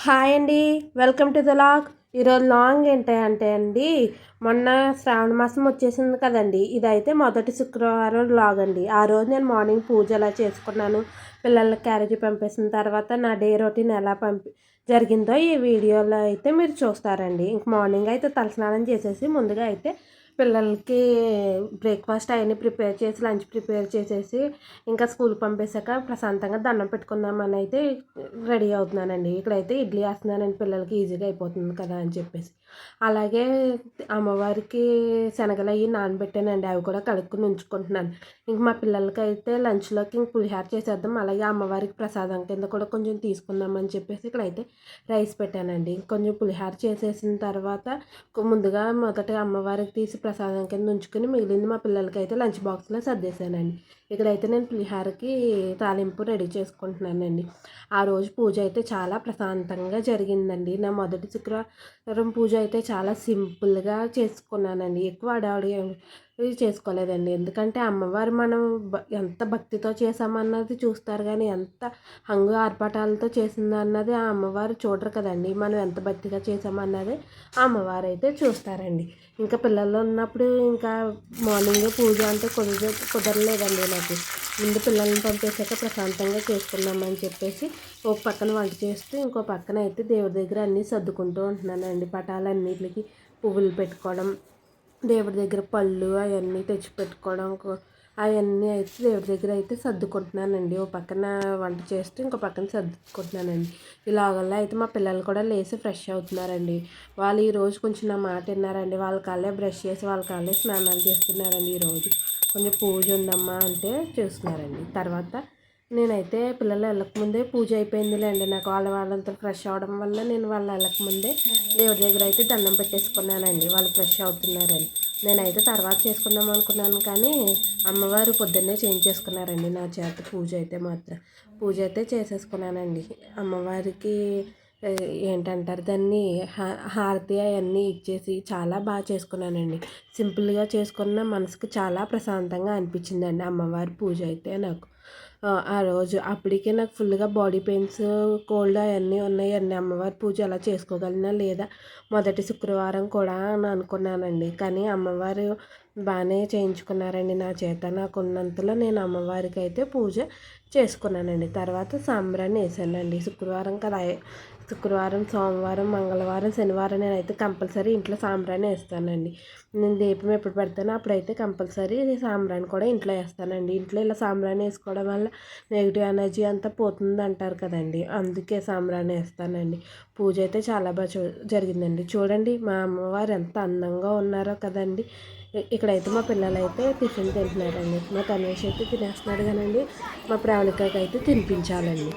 Hi అండి, welcome to the log. ఈరోజు long ఏంటంటే అండి, మొన్న శ్రావణ మాసం వచ్చేసింది కదండి. ఇదైతే మొదటి శుక్రవారం లాగ్ అండి. ఆ రోజు నేను మార్నింగ్ పూజ ఎలా చేసుకున్నాను, పిల్లలకి క్యారేజీ పంపేసిన తర్వాత నా డే రొటీన్ ఎలా జరిగిందో ఈ వీడియోలో అయితే మీరు చూస్తారండి. ఇంక మార్నింగ్ అయితే తలస్నానం చేసేసి ముందుగా అయితే పిల్లలకి బ్రేక్ఫాస్ట్ అవన్నీ ప్రిపేర్ చేసి లంచ్ ప్రిపేర్ చేసేసి ఇంకా స్కూల్కి పంపేశాక ప్రశాంతంగా దండం పెట్టుకుందామని అయితే రెడీ అవుతున్నానండి. ఇక్కడైతే ఇడ్లీ వేస్తున్నానండి, పిల్లలకి ఈజీగా అయిపోతుంది కదా అని చెప్పేసి. అలాగే అమ్మవారికి శనగలు అవి నానబెట్టానండి, అవి కూడా కడుక్కుని ఉంచుకుంటున్నాను. ఇంక మా పిల్లలకి అయితే లంచ్లోకి ఇంక పులిహార చేసేద్దాం, అలాగే అమ్మవారికి ప్రసాదం కింద కూడా కొంచెం తీసుకుందామని చెప్పేసి ఇక్కడైతే రైస్ పెట్టానండి. కొంచెం పులిహార చేసేసిన తర్వాత ముందుగా మొదట అమ్మవారికి తీసి ప్రసాదం కింద ఉంచుకొని మిగిలింది మా పిల్లలకి అయితే లంచ్ బాక్స్లో సర్దేశానండి. ఇక్కడైతే నేను పులిహారకి తాలింపు రెడీ చేసుకుంటున్నానండి. ఆ రోజు పూజ అయితే చాలా ప్రశాంతంగా జరిగిందండి. నా మొదటి శుక్రవారం పూజ అయితే చాలా సింపుల్గా చేసుకున్నానండి. ఎక్కువ హడావుడి చేసుకోలేదండి. ఎందుకంటే అమ్మవారు మనం ఎంత భక్తితో చేసామన్నది చూస్తారు, కానీ ఎంత హంగు ఆర్భటాలతో చేసిందన్నది ఆ అమ్మవారు చూడరు కదండి. మనం ఎంత భక్తిగా చేసామన్నది ఆ అమ్మవారు అయితే చూస్తారండి. ఇంకా పిల్లలు ఉన్నప్పుడు ఇంకా మార్నింగ్ పూజ అంటే కుదరలేదండి నాకు. ముందు పిల్లల్ని పంపేశాక ప్రశాంతంగా చేసుకుందామని చెప్పేసి ఒక పక్కన వంట చేస్తూ ఇంకో పక్కన అయితే దేవుడి దగ్గర అన్నీ సర్దుకుంటూ ఉంటున్నానండి. పటాలన్నిటికి పువ్వులు పెట్టుకోవడం, దేవుడి దగ్గర పళ్ళు అవన్నీ తెచ్చి పెట్టుకోవడం, అవన్నీ అయితే దేవుడి దగ్గర అయితే సర్దుకుంటున్నానండి. ఓ పక్కన వంట చేస్తూ ఇంకో పక్కన సర్దుకుంటున్నానండి. ఇలాగల్లా అయితే మా పిల్లలు కూడా లేచి ఫ్రెష్ అవుతున్నారండి. వాళ్ళు ఈరోజు కొంచెం నా మాట విన్నారండి. వాళ్ళ కాళ్ళే బ్రష్ చేసి వాళ్ళ కాళ్ళే స్నానాలు చేస్తున్నారండి. ఈరోజు కొంచెం పూజ ఉందమ్మా అంటే చేస్తున్నారండి. తర్వాత నేనైతే పిల్లలు వెళ్ళకముందే పూజ అయిపోయిందిలేండి. నాకు వాళ్ళంతా ఫ్రెష్ అవడం వల్ల నేను వాళ్ళు వెళ్ళకముందే దేవుడి దగ్గర అయితే దండం పెట్టేసుకున్నానండి. వాళ్ళు ఫ్రెష్ అవుతున్నారని. నేనైతే తర్వాత చేసుకుందాం అనుకున్నాను, కానీ అమ్మవారు పొద్దున్నే చేయించేసుకున్నారండి నా చేత పూజ అయితే చేసేసుకున్నానండి. అమ్మవారికి ఏంటంటారు దాన్ని, హారతి అవన్నీ ఇచ్చేసి చాలా బాగా చేసుకున్నానండి. సింపుల్గా చేసుకున్న మనసుకు చాలా ప్రశాంతంగా అనిపించిందండి అమ్మవారి పూజ అయితే నాకు. ఆ రోజు అప్పటికే నాకు ఫుల్గా బాడీ పెయిన్స్, కోల్డ్ అవన్నీ ఉన్నాయండి. అమ్మవారి పూజ ఎలా చేసుకోగలనా లేదా మొదటి శుక్రవారం కూడా అని అనుకున్నానండి. కానీ అమ్మవారు బాగానే చేయించుకున్నారండి నా చేత. నాకున్నంతలో నేను అమ్మవారికి అయితే పూజ చేసుకున్నానండి. తర్వాత సాంబ్రాన్ని వేసానండి. శుక్రవారం కదా, శుక్రవారం, సోమవారం, మంగళవారం, శనివారం నేనైతే కంపల్సరీ ఇంట్లో సాంబ్రాన్ని వేస్తానండి. నేను దీపం ఎప్పుడు పెడతానో అప్పుడైతే కంపల్సరీ సాంబ్రాన్ని కూడా ఇంట్లో వేస్తానండి. ఇంట్లో ఇలా సాంబ్రాన్ని వేసుకోవడం వల్ల నెగిటివ్ ఎనర్జీ అంతా పోతుంది అంటారు కదండి, అందుకే సాంబ్రాన్ని వేస్తానండి. పూజ అయితే చాలా బాగా జరిగిందండి. చూడండి మా అమ్మవారు ఎంత అందంగా ఉన్నారో కదండి. ఇక్కడైతే మా పిల్లలు అయితే టిఫిన్ తింటున్నారండి. మా తనేష్ అయితే తినేస్తున్నాడు కానండి, మా ప్రాణికకి అయితే తినిపించాలండి.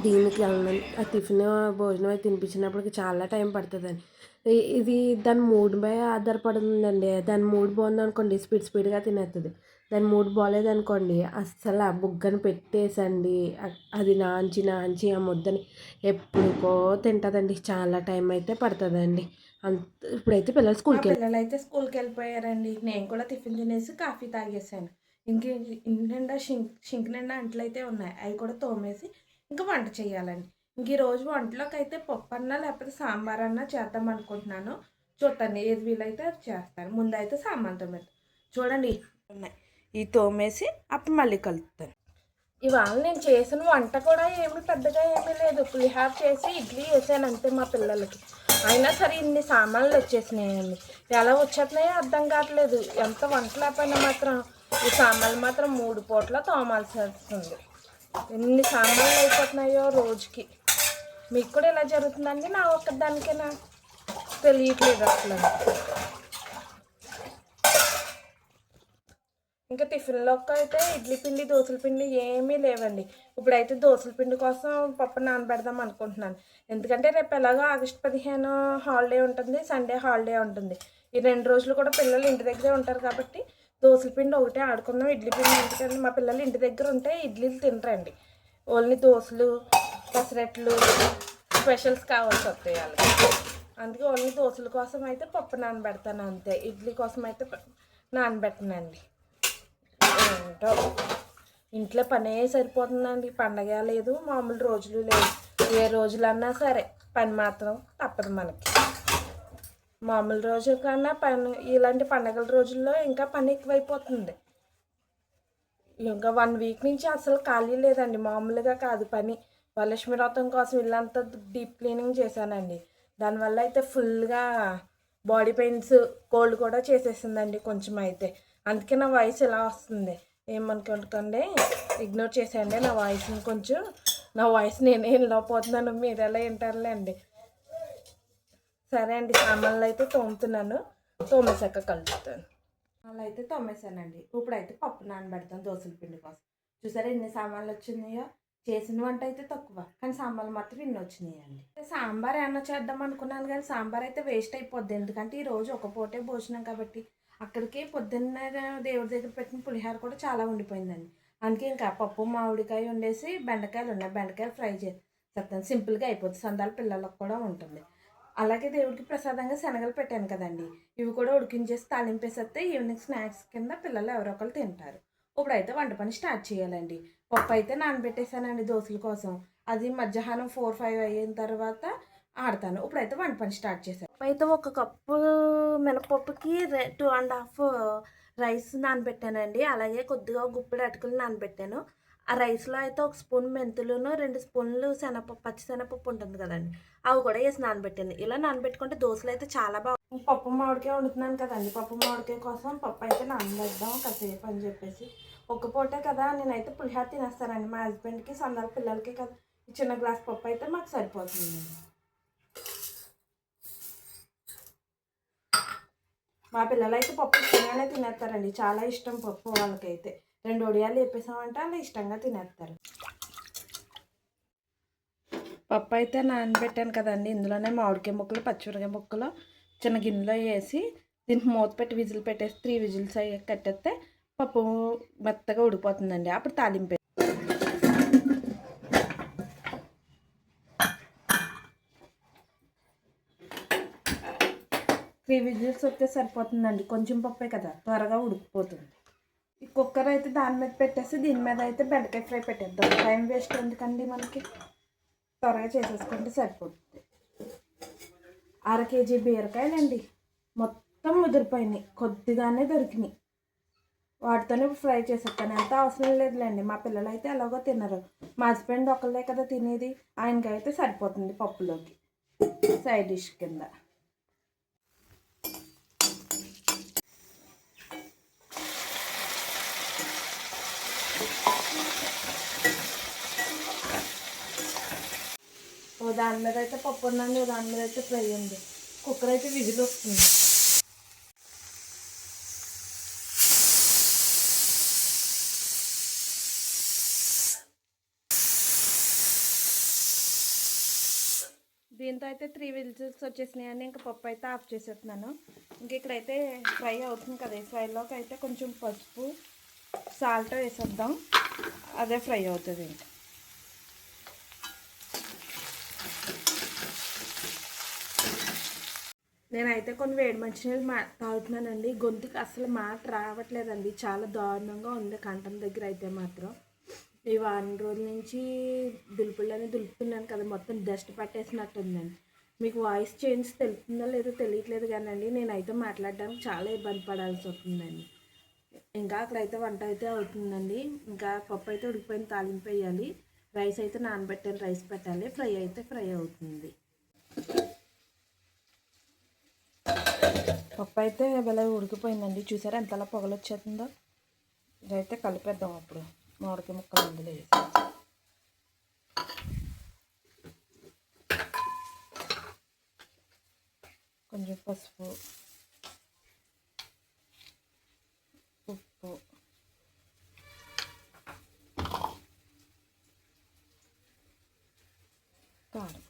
దీనికి ఆ టిఫిన్ భోజనం అయితే తినిపించినప్పటికి చాలా టైం పడుతుందండి. ఇది దాని మూడ్పై ఆధారపడుతుందండి. దాని మూడ్ బాగుందనుకోండి స్పీడ్గా తినేస్తుంది. దాని మూడ్ బాగాలేదనుకోండి అస్సలు ఆ బుగ్గను పెట్టేసండి అది నాంచి ఆ ముద్దని ఎప్పుడుకో తింటుందండి. చాలా టైం అయితే పడుతుందండి. ఇప్పుడైతే పిల్లలు అయితే స్కూల్కి వెళ్ళిపోయారండి. నేను కూడా టిఫిన్ తినేసి కాఫీ తాగేసాను. ఇంక ఇంటి నిండా షింక్ నిండా అంట్లయితే ఉన్నాయి, అవి కూడా తోమేసి ఇంకా వంట చేయాలండి. ఇంక ఈరోజు వంటలోకి అయితే పప్పు అన్నా లేకపోతే సాంబార్ అన్నా చేద్దాం అనుకుంటున్నాను. చూడండి ఏది వీలైతే అది చేస్తాను. ముందైతే సామాన్ తోమేస్తాను. చూడండి ఉన్నాయి, ఇవి తోమేసి అప్పుడు మళ్ళీ కలుపుతాను. ఇవాళ నేను చేసిన వంట కూడా పెద్దగా ఏమీ లేదు. పులిహార చేసి ఇడ్లీ వేసాను అంతే మా పిల్లలకి. అయినా సరే ఇన్ని సామాన్లు వచ్చేసినాయండి. ఎలా వచ్చేస్తున్నాయో అర్థం కావట్లేదు. ఎంత వంట లేకపోయినా మాత్రం ఈ సామాన్లు మాత్రం 3 పూటలా తోమాల్సి వస్తుంది. ఎన్ని సామాన్లు అయిపోతున్నాయో రోజుకి. మీకు కూడా ఇలా జరుగుతుందండి? నా ఒక్కదానికైనా తెలియట్లేదు అసలు. ఇంకా టిఫిన్లోకి అయితే ఇడ్లీ పిండి, దోశల పిండి ఏమీ లేవండి. ఇప్పుడైతే దోశల పిండి కోసం పప్పు నానబెడదాం అనుకుంటున్నాను. ఎందుకంటే రేపు ఎలాగో ఆగస్టు 15 హాలిడే ఉంటుంది, సండే హాలిడే ఉంటుంది. ఈ 2 రోజులు కూడా పిల్లలు ఇంటి దగ్గరే ఉంటారు కాబట్టి దోశల పిండి ఒకటే ఆడుకుందాం. ఇడ్లీ పిండి ఎందుకంటే మా పిల్లలు ఇంటి దగ్గర ఉంటే ఇడ్లీలు తినరండి. ఓన్లీ దోశలు, పెసరట్లు, స్పెషల్స్ కావాల్సి వస్తాయి వాళ్ళకి. అందుకే ఓన్లీ దోశల కోసం అయితే పప్పు నానబెడతాను అంతే. ఇడ్లీ కోసం అయితే నానబెట్టనండి. ఏంటో ఇంట్లో పనే సరిపోతుందండి. పండగ లేదు, మామూలు రోజులు లేదు. ఏ రోజులన్నా సరే పని మాత్రం తప్పదు మనకి. మామూలు రోజు కన్నా పని ఇలాంటి పండగల రోజుల్లో ఇంకా పని ఎక్కువైపోతుంది. ఇంకా 1 వీక్ నుంచి అసలు ఖాళీ లేదండి. మామూలుగా కాదు పని. వరలక్ష్మి వ్రతం కోసం ఇల్లంతా డీప్ క్లీనింగ్ చేశానండి. దానివల్ల అయితే ఫుల్‌గా బాడీ పెయిన్స్, కోల్డ్ కూడా చేసేసిందండి కొంచెం అయితే. అందుకే నా వాయిస్ ఇలా వస్తుంది. ఏమనుకోకండి, ఇగ్నోర్ చేసేయండి నా వాయిస్‌ని కొంచెం. నా వాయిస్ నేనే వినలేకపోతున్నాను. మీరు ఎలా వింటారులేండి. సరే అండి, సామాన్లు అయితే తోముతున్నాను. తోమేశాక కలుస్తాను. అలా అయితే తోమేశానండి. ఇప్పుడైతే పప్పు నానబెడతాను దోసల పిండి కోసం. చూసారా ఎన్ని సామాన్లు వచ్చినాయో. చేసిన వంట అయితే తక్కువ, కానీ సాంబార్లు మాత్రం ఇన్ని వచ్చినాయండి. సాంబార్ ఏమన్నా చేద్దాం అనుకున్నాను, కానీ సాంబార్ అయితే వేస్ట్ అయిపోద్ది. ఎందుకంటే ఈరోజు ఒక పూటే భోజనం కాబట్టి అక్కడికి పొద్దున్న దేవుడి దగ్గర పెట్టిన పులిహోర కూడా చాలా ఉండిపోయిందండి. అందుకే ఇంకా పప్పు మామిడికాయ వండేసి బెండకాయలు ఉన్నాయి, బెండకాయలు ఫ్రై చేస్తాను. సింపుల్గా అయిపోద్ది, సందాల పిల్లలకు కూడా ఉంటుంది. అలాగే దేవుడికి ప్రసాదంగా శనగలు పెట్టాను కదండి, ఇవి కూడా ఉడికించేసి తాలింపేసేస్తే ఈవినింగ్ స్నాక్స్ కింద పిల్లలు ఎవరో ఒకరు తింటారు. ఇప్పుడైతే వంట పని స్టార్ట్ చేయాలండి. పప్పు అయితే నానబెట్టేసానండి దోశల కోసం. అది మధ్యాహ్నం 4, 5 అయిన తర్వాత ఆడతాను. ఇప్పుడైతే వంట పని స్టార్ట్ చేశాను. పప్పు అయితే ఒక కప్పు మినపప్పుకి 2.5 రైస్ నానబెట్టానండి. అలాగే కొద్దిగా గుప్పెడు అటుకులు నానబెట్టాను. ఆ రైస్లో అయితే 1 స్పూన్ మెంతులును, 2 స్పూన్లు శనగపప్పు, పచ్చి శనగపప్పు ఉంటుంది కదండి, అవి కూడా వేసి నానబెట్టాను. ఇలా నానబెట్టుకుంటే దోశలు అయితే చాలా బాగా. పప్పు మామిడికాయ వండుతున్నాను కదండి, పప్పు మామిడికాయ కోసం పప్పు అయితే నానబెడదాం కాసేపు అని చెప్పేసి. ఒక్క పూటే కదా, నేనైతే పులిహోర తినేస్తానండి. మా హస్బెండ్కి, సందాల పిల్లలకి కదా ఈ చిన్న గ్లాస్ పప్పు అయితే మాకు సరిపోతుంది. మా పిల్లలు అయితే పప్పు ఇష్టంగానే తినేస్తారండి. చాలా ఇష్టం పప్పు వాళ్ళకైతే. 2 వడియాలు వేపేసామంటే వాళ్ళు ఇష్టంగా తినేస్తారు. పప్పు అయితే నానబెట్టాను కదండి, ఇందులోనే మామిడికాయ ముక్కలు, పచ్చిమిరకాయ ముక్కలు చిన్న గిన్నెలో వేసి దీనికి మూత పెట్టి విజిల్ పెట్టేసి 3 విజిల్స్ అయ్యి కట్టేస్తే పప్పు మెత్తగా ఉడికిపోతుందండి. అప్పుడు తాలింపు 3 విజిల్స్ వస్తే సరిపోతుందండి. కొంచెం పప్పే కదా, త్వరగా ఉడికిపోతుంది. ఈ కుక్కర్ అయితే దాని మీద పెట్టేసి దీని మీద అయితే బెండకాయ ఫ్రై పెట్టేద్దాం. టైం వేస్ట్ ఎందుకండి, మనకి త్వరగా చేసేసుకుంటే సరిపోతుంది. 1/2 కేజీ బీరకాయలండి, మొత్తం ముదిరిపోయినాయి, కొద్దిగానే దొరికినాయి. వాటితోనే ఫ్రై చేసేస్తాను. ఎంత అవసరం లేదులేండి, మా పిల్లలు అయితే ఎలాగో తినరు. మా హస్బెండ్ ఒకళ్ళే కదా తినేది, ఆయనకైతే సరిపోతుంది పప్పులోకి సైడ్ డిష్ కింద. దాని మీద అయితే పప్పు ఉందండి, దాని మీద అయితే ఫ్రై ఉంది. కుక్కర్ అయితే విజిల్ వస్తుంది. దీంతో అయితే 3 విజిల్స్ వచ్చేసినాయండి. ఇంకా పప్పు అయితే ఆఫ్ చేసేస్తున్నాను. ఇంక ఇక్కడైతే ఫ్రై అవుతుంది కదా, ఈ ఫ్రైలోకి అయితే కొంచెం పసుపు, సాల్ట్ వేసేద్దాం, అదే ఫ్రై అవుతుంది. ఇంకా నేనైతే కొన్ని వేడి మంచినీళ్ళు తాగుతున్నానండి. గొంతుకి అసలు మాట రావట్లేదండి, చాలా దారుణంగా ఉంది కంఠం దగ్గర అయితే మాత్రం. ఈ వారం రోజుల నుంచి దులుపుతున్నాను కదా, మొత్తం డస్ట్ పట్టేసినట్టుందండి. మీకు వాయిస్ చేంజ్ తెలుస్తుందో లేదో తెలియట్లేదు కానండి, నేనైతే మాట్లాడడానికి చాలా ఇబ్బంది పడాల్సి వస్తుందండి. ఇంకా అక్కడైతే వంట అయితే అవుతుందండి. ఇంకా పప్పు అయితే ఉడికిపోయిన తాలింపు వేయాలి. రైస్ అయితే నానబెట్టాలి, రైస్ పెట్టాలి. ఫ్రై అయితే ఫ్రై అవుతుంది. పప్పు అయితే ఇలా ఉడికిపోయిందండి. చూసారా ఎంతలా పొగలు వచ్చేస్తుందో. ఇదైతే కలిపేద్దాం. అప్పుడు మామిడికాయ ముక్కలు అందులో వేసి కొంచెం పసుపు, ఉప్పు, కారం.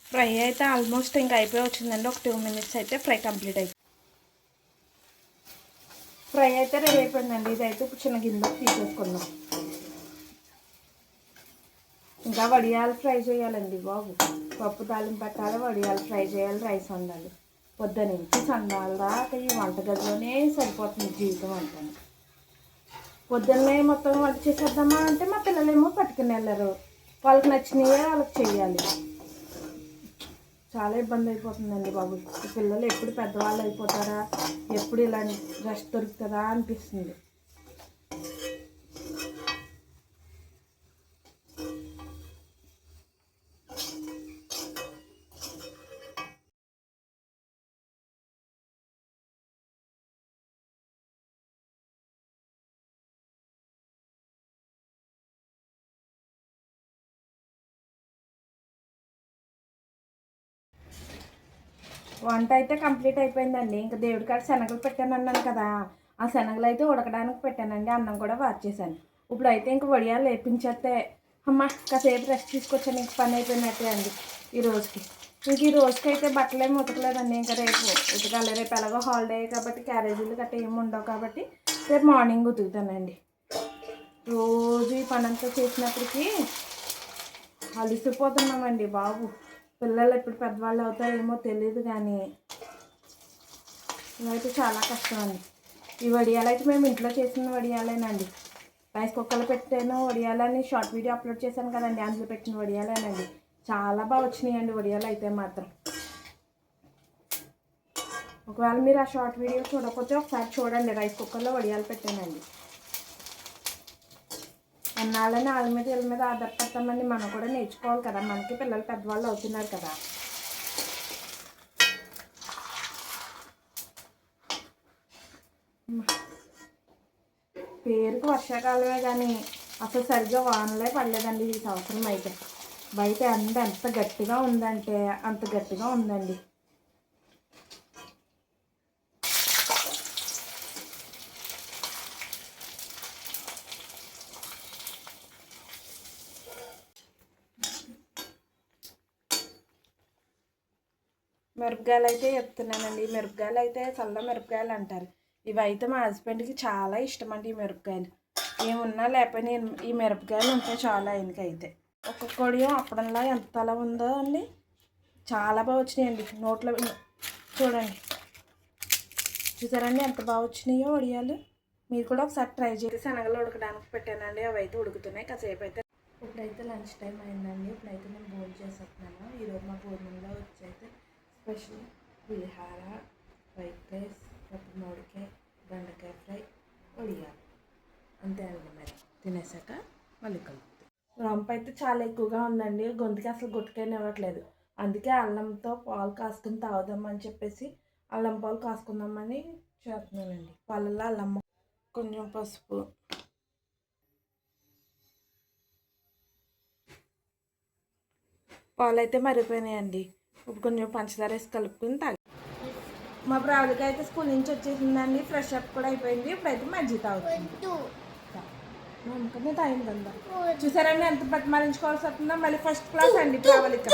ఫ్రై అయితే ఆల్మోస్ట్ ఇంకా అయిపోయి వచ్చిందండి. ఒక 2 మినిట్స్ అయితే ఫ్రై కంప్లీట్ అయిపోయింది. ఫ్రై అయితే రెడీ అయిపోయిందండి. ఇదైతే ఇప్పుడు చిన్న గిన్నెలో తీసేసుకుందాం. ఇంకా వడియాలు ఫ్రై చేయాలండి బాబు. పప్పు తాలింపు పెట్టాలి, వడియాలు ఫ్రై చేయాలి, రైస్ వండాలి. పొద్దునుంచి సందాల దాకా ఈ వంటగదిలోనే సరిపోతుంది జీవితం అంటాను. పొద్దున్నే మొత్తం వంట చేసేద్దామా అంటే మా పిల్లలేమో పట్టుకుని వెళ్ళరు. వాళ్ళకి నచ్చినవే వాళ్ళకి చెయ్యాలి. చాలా ఇబ్బంది అయిపోతుందండి బాబు. ఈ పిల్లలు ఎప్పుడు పెద్దవాళ్ళు అయిపోతారా, ఎప్పుడు ఇలా రెస్ట్ దొరుకుతుందా అనిపిస్తుంది. వంట అయితే కంప్లీట్ అయిపోయిందండి. ఇంకా దేవుడి కాడ శనగలు పెట్టాను అన్నాను కదా, ఆ శనగలు అయితే ఉడకడానికి పెట్టానండి. అన్నం కూడా వార్చేసాను. ఇప్పుడు అయితే ఇంక వడియాలు వేపించేస్తే అమ్మ కాసేపు రెస్ట్ తీసుకొచ్చాను. ఇంక పని అయిపోయినట్టే అండి ఈ రోజుకి. ఇంక ఈ రోజుకి అయితే బట్టలు ఏమి ఉతకలేదండి. ఇంకా రేపు ఉతకాలి. రేపు ఎలాగో హాలిడే కాబట్టి క్యారేజీలు గట్రా ఏమి ఉండవు కాబట్టి రేపు మార్నింగ్ ఉతుకుతానండి. రోజు ఈ పని అంతా చేసినప్పటికీ అలిసిపోతున్నామండి బాబు. పిల్లలు ఎప్పుడు పెద్దవాళ్ళు అవుతారేమో తెలియదు, కానీ ఇవైతే చాలా కష్టం అండి. ఈ వడియాలు అయితే మేము ఇంట్లో చేసిన వడియాలేనండి. రైస్ కుక్కర్లో పెట్టాను వడియాలని షార్ట్ వీడియో అప్లోడ్ చేశాను కదండి, అందులో పెట్టిన వడియాలేనండి. చాలా బాగా వచ్చినాయండి వడియాలు అయితే మాత్రం. ఒకవేళ మీరు ఆ షార్ట్ వీడియో చూడకపోతే ఒకసారి చూడండి. రైస్ కుక్కర్లో వడియాలు పెట్టానండి. అన్నాళ్ళని వాళ్ళ మీద వీళ్ళ మీద ఆధారపడతామండి. మనం కూడా నేర్చుకోవాలి కదా, మనకి పిల్లలు పెద్దవాళ్ళు అవుతున్నారు కదా. పేరుకు వర్షాకాలమే కానీ అసలు సరిగ్గా వానలే పడలేదండి ఈ సంవత్సరం అయితే. బయట ఎంత గట్టిగా ఉందంటే అంత గట్టిగా ఉందండి. మిరపకాయలు అయితే చెప్తున్నానండి. మిరపకాయలు అయితే చల్ల మిరపకాయలు అంటారు. ఇవైతే మా హస్బెండ్కి చాలా ఇష్టం అండి ఈ మిరపకాయలు. ఏమున్నా లేకపోయినా ఈ మిరపకాయలు ఉంటే చాలా ఆయనకైతే. ఒక్కొక్కడి అప్పుడంలా ఎంత అలా ఉందో అండి, చాలా బాగా వచ్చినాయండి. నోట్లో చూడండి, చూసారండి ఎంత బాగా వచ్చినాయో వడియాలు. మీరు కూడా ఒకసారి ట్రై చేసి. శనగలు ఉడకడానికి పెట్టానండి, అవి అయితే ఉడుకుతున్నాయి కాసేపు అయితే. ఇప్పుడైతే లంచ్ టైం అయిందండి. ఇప్పుడైతే నేను భోజనం చేసేస్తున్నాను. ఈరోజు మా భోజనంలో వచ్చైతే స్పెషల్ పులిహార, వైట్ రైస్, పప్పు మామిడికాయ, బెండకాయ ఫ్రై, వడియాలు. అంతే అండి. మరి తినేసాక మళ్ళీ కలుపుతుంది. రంపు అయితే చాలా ఎక్కువగా ఉందండి. గొంతుకి అసలు గుట్టుకైనా అందుకే అల్లంతో పాలు కాసుకుని తాగుదామని చెప్పేసి అల్లం పాలు కాసుకుందామని చేస్తున్నానండి. పాలల్లో అల్లం, కొంచెం పసుపు, పాలు అయితే మరిగిపోయినాయండి. ఇప్పుడు కొంచెం పంచదార వేసి కలుపుకుని తాగి. మా బ్రావులకి అయితే స్కూల్ నుంచి వచ్చేసిందండి. ఫ్రెష్ అప్ కూడా అయిపోయింది. ఇప్పుడైతే మజ్జిగ తాగుతుంది. తాగిందందా చూసారండి ఎంత బతిమాలించుకోవాల్సి వస్తుందో. మళ్ళీ ఫస్ట్ క్లాస్ అండి ప్రావళిక.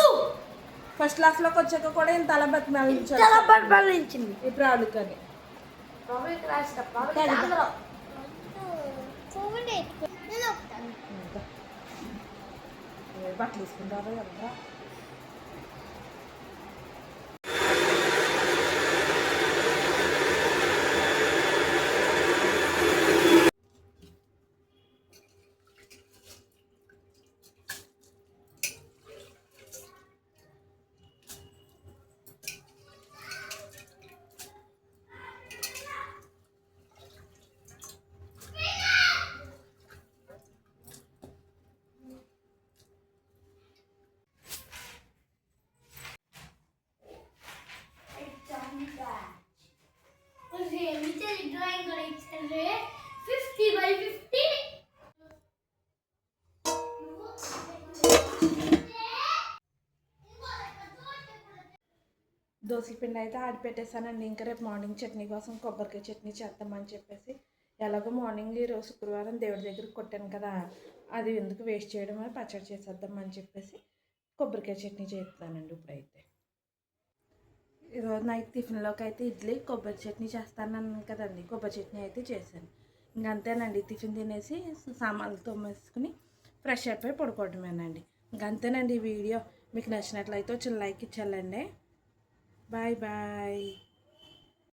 ఫస్ట్ క్లాస్లోకి వచ్చాక కూడా ఇంత అలా బతిమాలించింది ఈ ప్రావళికని. బట్టలు తీసుకుంటారు కదా. దోశల పిండి అయితే ఆడిపెట్టేసానండి. ఇంకా రేపు మార్నింగ్ చట్నీ కోసం కొబ్బరికాయ చట్నీ చేద్దామని చెప్పేసి, ఎలాగో మార్నింగ్ ఈరోజు శుక్రవారం దేవుడి దగ్గరికి కొట్టాను కదా, అది ఎందుకు వేస్ట్ చేయడం అని పచ్చడి చేసేద్దామని చెప్పేసి కొబ్బరికాయ చట్నీ చేస్తానండి. ఇప్పుడైతే ఈరోజు నైట్ టిఫిన్లోకి అయితే ఇడ్లీ కొబ్బరి చట్నీ చేస్తానన్నాను కదండి, కొబ్బరి చట్నీ అయితే చేశాను. ఇంక అంతేనండి. టిఫిన్ తినేసి సామాన్లు తోమేసుకుని ఫ్రెష్ అయిపోయి పడుకోవడమేనండి. ఇంక అంతేనండి. ఈ వీడియో మీకు నచ్చినట్లయితే వచ్చిన లైక్ ఇచ్చేయాలండి. Bye bye.